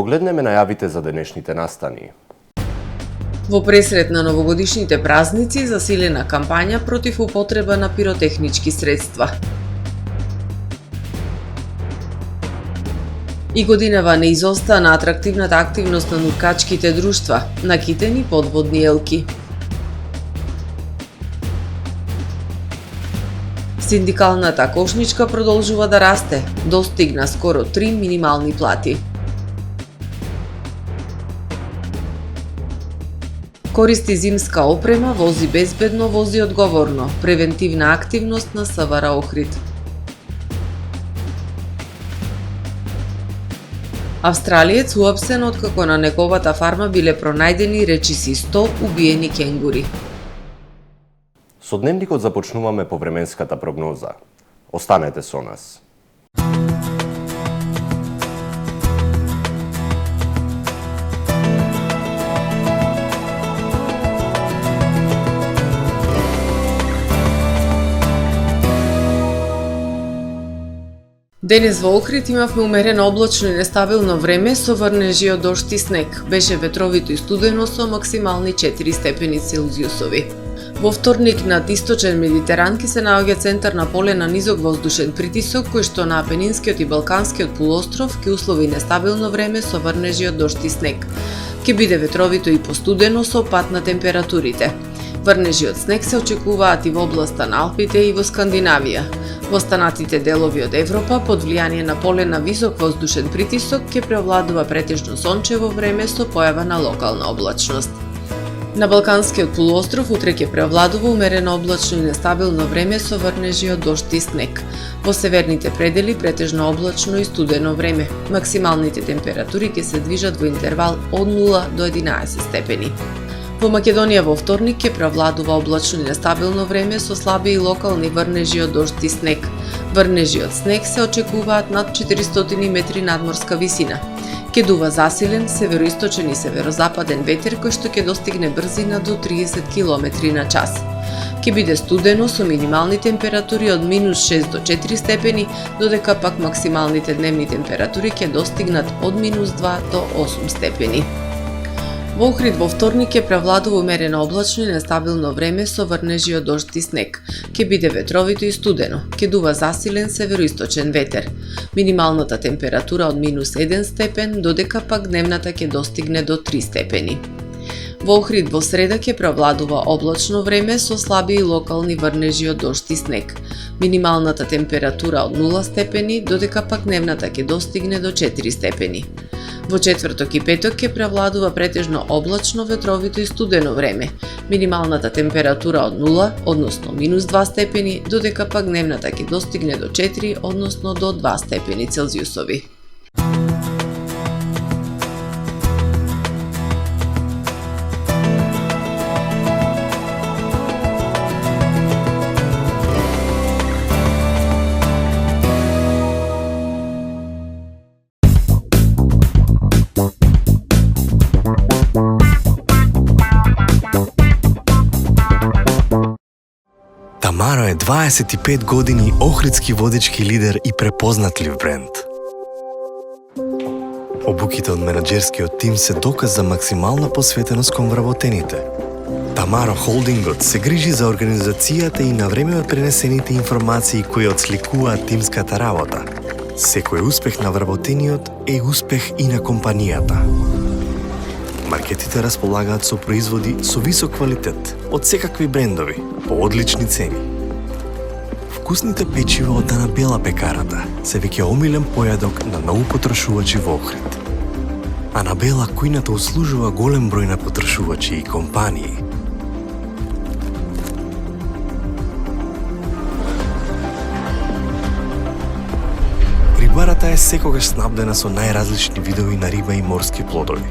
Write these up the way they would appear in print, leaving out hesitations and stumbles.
погледнеме најавите за денешните настани. Во пресрет на новогодишните празници засилена кампања против употреба на пиротехнички средства. И годинава не изостана атрактивната активност на нуркачките друштва, накитени подводни елки. Синдикалната кошничка продолжува да расте, достигна скоро 3 минимални плати. Користи зимска опрема, вози безбедно, вози одговорно. Превентивна активност на СВР Охрид. Австралиец уапсен откако на неговата фарма биле пронајдени речиси 100 убиени кенгури. Со дневникот започнуваме по временската прогноза. Останете со нас. Денес во Охрид имавме умерено облачно и нестабилно време со врнежи од дожд и снег. Беше ветровито и студено со максимални 4 степени Целзиусови. Во вторник над источен Медитеран ки се наоѓа центар на поле на низок воздушен притисок кој што на Апенинскиот и Балканскиот полуостров ки услови нестабилно време со врнежи од дожд и снег. Ке биде ветровито и постудено со пад на температурите. Врнежи од снег се очекуваат и во областа на Алпите и во Скандинавија. Во останатите делови од Европа, под влијание на поле на висок воздушен притисок, ќе преовладува претежно сончево време со појава на локална облачност. На Балканскиот полуостров утре ќе преовладува умерено облачно и нестабилно време со врнежи од дожд и снег. Во северните предели претежно облачно и студено време. Максималните температури ќе се движат во интервал од 0 до 11 степени. Во Македонија во вторник ќе преовладува облачно и нестабилно време со слаби и локални врнежи од дожд и снег. Врнежи од снег се очекуваат над 400 метри надморска висина. Ќе дува засилен североисточен и северозападен ветер кој што ќе достигне брзина до 30 км на час. Ќе биде студено со минимални температури од -6 до 4 степени, додека пак максималните дневни температури ќе достигнат од -2 до 8 степени. Во Охрид во вторник ќе превладува умерено облачно и нестабилно време со врнежи од дожд и снег. Ќе биде ветровито и студено. Ќе дува засилен североисточен ветер. Минималната температура од -1 степен, додека пак дневната ќе достигне до 3 степени. Во Охрид во среда ќе преовладува облачно време со слаби и локални врнежи од дожд и снег. Минималната температура од 0 степени, додека пак дневната ќе достигне до 4 степени. Во четврток и петок ќе превладува претежно облачно, ветровито и студено време. Минималната температура од 0, односно -2 степени, додека пак дневната ќе достигне до 4, односно до 2 степени Целзиусови. Тамаро е 25 години охридски водички лидер и препознатлив бренд. Обуките од менаџерскиот тим се доказ за максимална посветеност кон вработените. Тамаро Холдингот се грижи за организацијата и на време пренесените информации кои отсликуваат тимската работа. Секој успех на вработениот е успех и на компанијата. Маркетите располагаат со производи со висок квалитет од секакви брендови по одлични цени. Вкусните печива од Дана Бела пекарата се веќе омилен појадок на многу потрошувачи во Охрид. Анабела кујната услужува голем број на потрошувачи и компании. Рибарата е секогаш снабдена со најразлични видови на риба и морски плодови.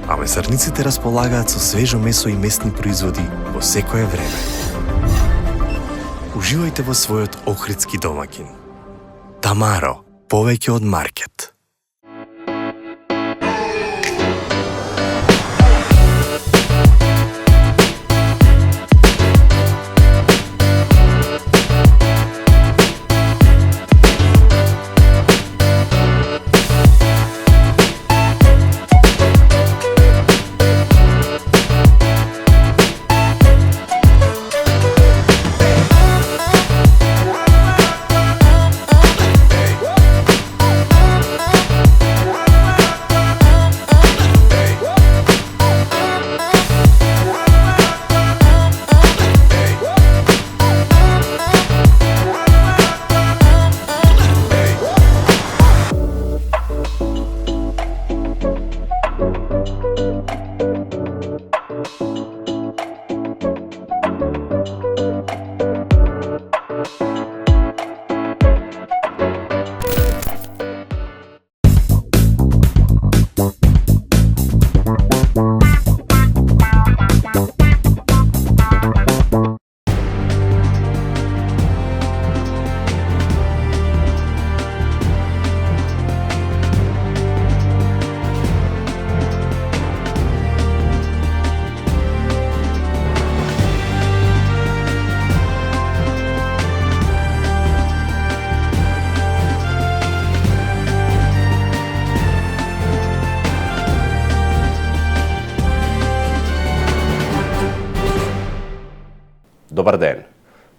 А месарниците располагаат со свежо месо и местни производи во секое време. Уживајте во својот охридски домаќин. Тамаро, повеќе од маркет. Добар ден!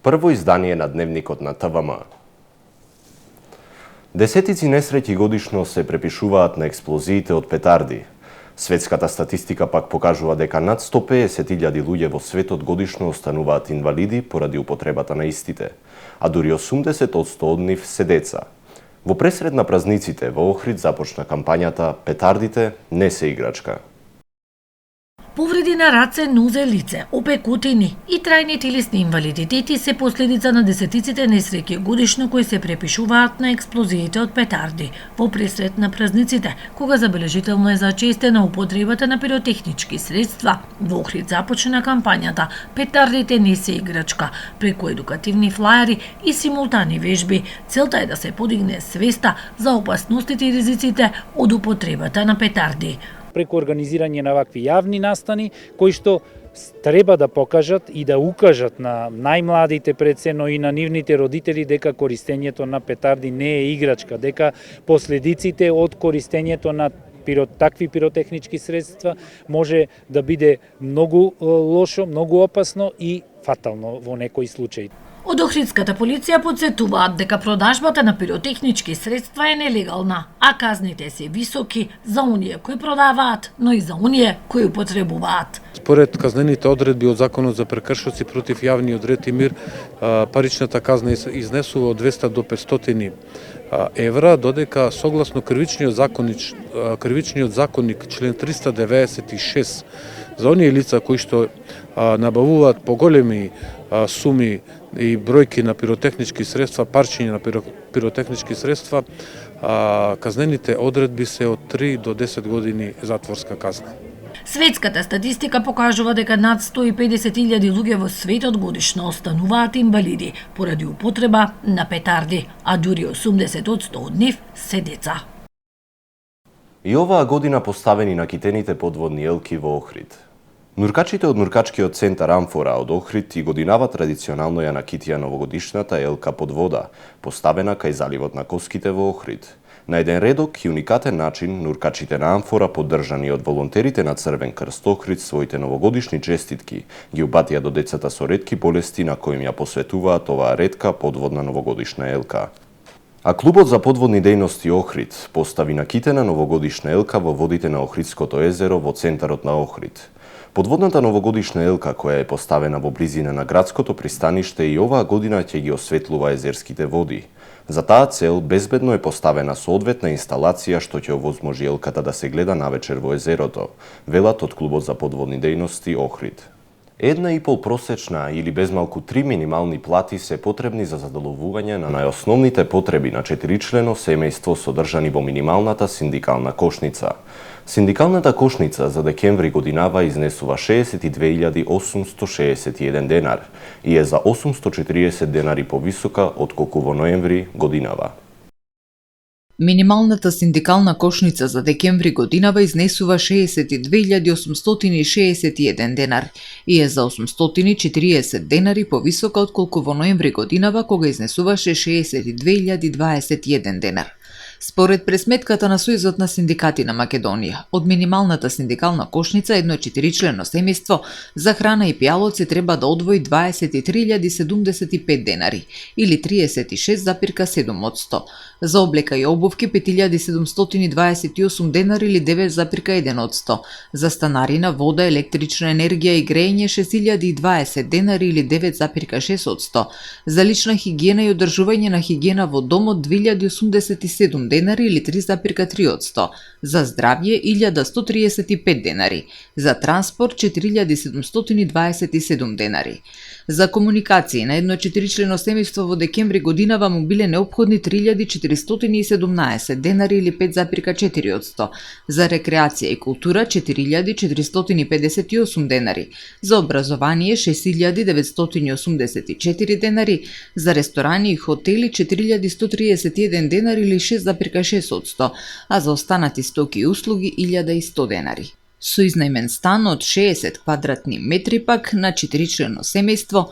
Прво издание на Дневникот на ТВМ. Десетици несреќи годишно се препишуваат на експлозиите од петарди. Светската статистика пак покажува дека над 150.000 луѓе во светот годишно остануваат инвалиди поради употребата на истите, а дури 80% од нив се деца. Во пресред на празниците во Охрид започна кампањата "Петардите не се играчка". Повреди на раце, нозе, лице, опекотини и трајни телесни инвалидитети се последица на десетиците несреќи годишно кои се препишуваат на експлозиите од петарди во пресред на празниците, кога забележително е зачестена употребата на пиротехнички средства. Во Охрид започна кампањата "Петардите не се играчка" преку едукативни флаери и симултани вежби. Целта е да се подигне свеста за опасностите и ризиците од употребата на петарди. Преку организирање на вакви јавни настани, кои што треба да покажат и да укажат на најмладите пред се, но и на нивните родители дека користењето на петарди не е играчка, дека последиците од користењето на такви пиротехнички средства може да биде многу лошо, многу опасно и фатално во некои случаи. Од Охридската полиција подсетуваат дека продажбата на пиротехнички средства е нелегална, а казните се високи за оние кои продаваат, но и за оние кои употребуваат. Според казнените одредби од Законот за прекршоци против јавниот ред и мир, паричната казна изнесува од 200 до 500 евра, додека согласно кривичниот законник член 396 за оние лица кои што набавуваат поголеми суми и бројки на пиротехнички средства, парчиња на пиротехнички средства, казнените одредби се од 3 до 10 години затворска казна. Светската статистика покажува дека над 150.000 луѓе во светот годишно остануваат инвалиди поради употреба на петарди, а дури 80% од нив се деца. И оваа година поставени на китените подводни елки во Охрид. Нуркачите од нуркачкиот центар Амфора од Охрид и годинава традиционално ја накитија новогодишната елка под вода, поставена кај заливот на Коските во Охрид. На еден редок и уникатен начин, нуркачите на Амфора, поддржани од волонтерите на Црвен крст Охрид, своите новогодишни честитки ги упатија до децата со ретки болести на кои им ја посветуваат оваа ретка подводна новогодишна елка. А Клубот за подводни дејности Охрид постави накитена новогодишна елка во водите на Охридското езеро во центарот на Охрид. Подводната новогодишна елка, која е поставена во близина на градското пристаниште, и оваа година ќе ги осветлува езерските води. За таа цел безбедно е поставена соодветна инсталација што ќе овозможи елката да се гледа навечер во езерото, велат од Клубот за подводни дејности Охрид. 1,5 просечна или безмалку 3 минимални плати се потребни за задоволување на најосновните потреби на 4-члено семејство содржани во минималната синдикална кошница. Синдикалната кошница за декември годинава изнесува 62.861 денар и е за 840 денари повисока отколку во ноември годинава. Минималната синдикална кошница за декември годинава изнесува 62.861 денар и е за 840 денари повисока отколку во ноември годинава кога изнесуваше 62.021 денар. Според пресметката на Сојузот на синдикати на Македонија, од минималната синдикална кошница едно 4-члено семејство за храна и пијалоци треба да одвои 23.075 денари или 36,7%. За облека и обувки 5.728 денари или 9,1%. За станарина, вода, електрична енергија и грејење 6.020 денари или 9,6%. За лична хигиена и одржување на хигиена во домот 2.087 денари или 3,3%. За здравје 1.135 денари. За транспорт 4.727 денари. За комуникации на едно 4-члено семејство во декември годинава му биле неопходни 3.417 денари или 5,4%. За рекреација и култура 4.458 денари. За образование 6.984 денари. За ресторани и хотели 4.131 денари или 6,6%, а за останати стоки и услуги 1.100 денари. Со изнајмен стан од 60 квадратни метри пак на 4-члено семејство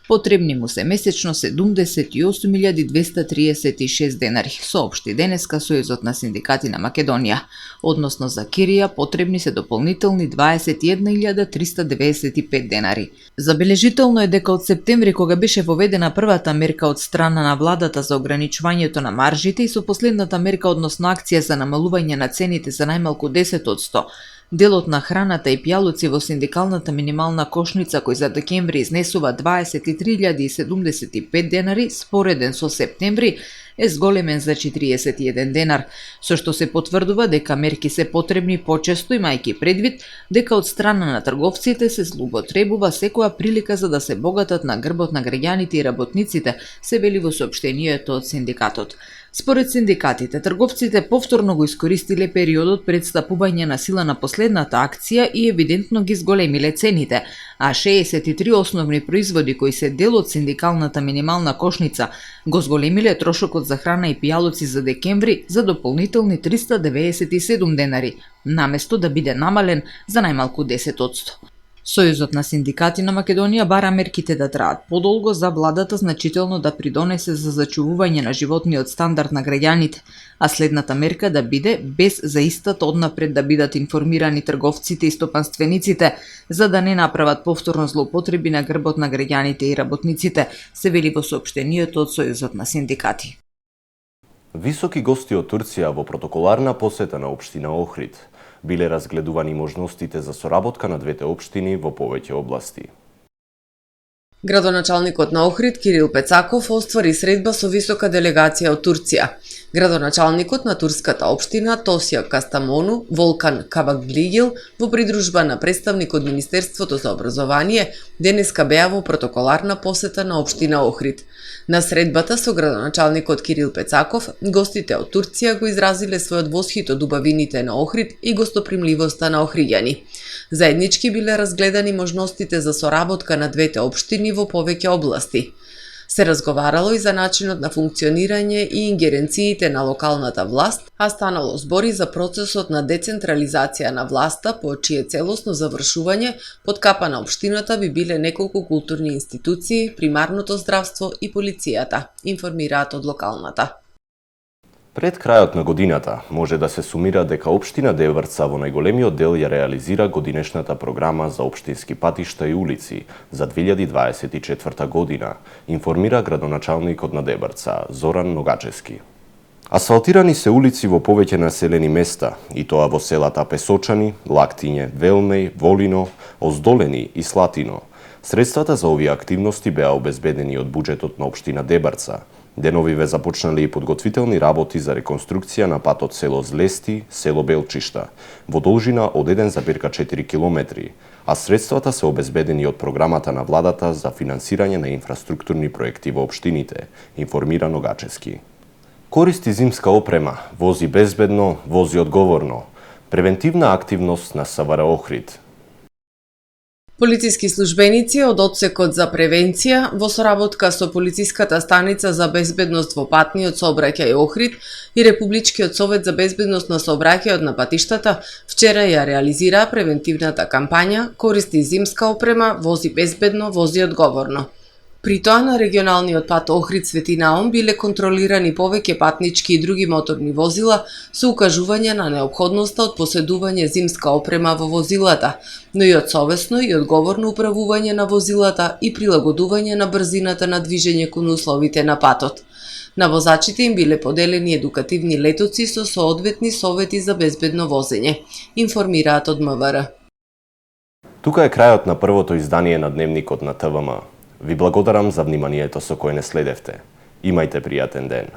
Потребни му се месечно 78.236 денари, соопшти денеска Сојузот на синдикати на Македонија. Односно за Кирија потребни се дополнителни 21.395 денари. Забележително е дека од септември, кога беше воведена првата мерка од страна на владата за ограничувањето на маржите и со последната мерка, односно акција за намалување на цените за најмалку 10%, делот на храната и пијалуци во синдикалната минимална кошница, кој за декември изнесува 23.075 денари, спореден со септември, е зголемен за 41 денар, со што се потврдува дека мерки се потребни почесто, имајќи предвид дека од страна на трговците се злоупотребува секоја прилика за да се богатат на грбот на граѓаните и работниците, се вели во соопштението од синдикатот. Според синдикатите, трговците повторно го искористиле периодот пред стапување на сила на последната акција и евидентно ги зголемиле цените, а 63 основни производи кои се дел од синдикалната минимална кошница го зголемиле трошокот за храна и пијалуци за декември за дополнителни 397 денари, наместо да биде намален за најмалку 10%. Сојузот на синдикати на Македонија бара мерките да траат подолго за владата значително да придонесе за зачувување на животниот стандард на граѓаните, а следната мерка да биде без за истата однапред да бидат информирани трговците и стопанствениците за да не направат повторно злоупотреби на грбот на граѓаните и работниците, се вели во соопштението од Сојузот на синдикати. Високи гости од Турција во протоколарна посета на општина Охрид. Биле разгледувани можностите за соработка на двете општини во повеќе области. Градоначалникот на Охрид Кирил Пецаков оствари средба со висока делегација од Турција. Градоначалникот на турската општина Тосија Кастамону Волкан Кабаглигил во придружба на представник од Министерството за образование денеска беа во протоколарна посета на општина Охрид. На средбата со градоначалникот Кирил Пецаков, гостите од Турција го изразиле својот восхит од убавините на Охрид и гостопримливоста на охриѓани. Заеднички биле разгледани можностите за соработка на двете општини во повеќе области. Се разговарало и за начинот на функционирање и ингеренциите на локалната власт, а станало збори за процесот на децентрализација на власта, по чие целосно завршување под капа на општината би биле неколку културни институции, примарното здравство и полицијата, информираат од локалната. Пред крајот на годината може да се сумира дека општина Дебрца во најголемиот дел ја реализира годинешната програма за општински патишта и улици за 2024 година, информира градоначалникот на Дебрца Зоран Ногачевски. Асфалтирани се улици во повеќе населени места, и тоа во селата Песочани, Лактиње, Велмеј, Волино, Оздолени и Слатино. Средствата за овие активности беа обезбедени од буџетот на општина Дебрца. Деновиве започнале и подготвителни работи за реконструкција на патот село Злести, село Белчишта, во должина од 1,4 километри, а средствата се обезбедени од програмата на владата за финансирање на инфраструктурни проекти во општините, информира Ногачевски. Користи зимска опрема, вози безбедно, вози одговорно. Превентивна активност на СВР Охрид. Полициски службеници од одсекот за превенција во соработка со полициската станица за безбедност во патниот сообраќај Охрид и Републичкиот совет за безбедност на сообраќајот на патиштата вчера ја реализираа превентивната кампања Користи зимска опрема, вози безбедно, вози одговорно. При тоа на регионалниот пат Охрид Свети Наум биле контролирани повеќе патнички и други моторни возила со укажување на неопходноста од поседување зимска опрема во возилата, но и од совесно и одговорно управување на возилата и прилагодување на брзината на движење кон условите на патот. На возачите им биле поделени едукативни летоци со соодветни совети за безбедно возење, информираат од МВР. Тука е крајот на првото издание на Дневникот на ТВМ. Ви благодарам за вниманието со кое не следевте. Имајте пријатен ден.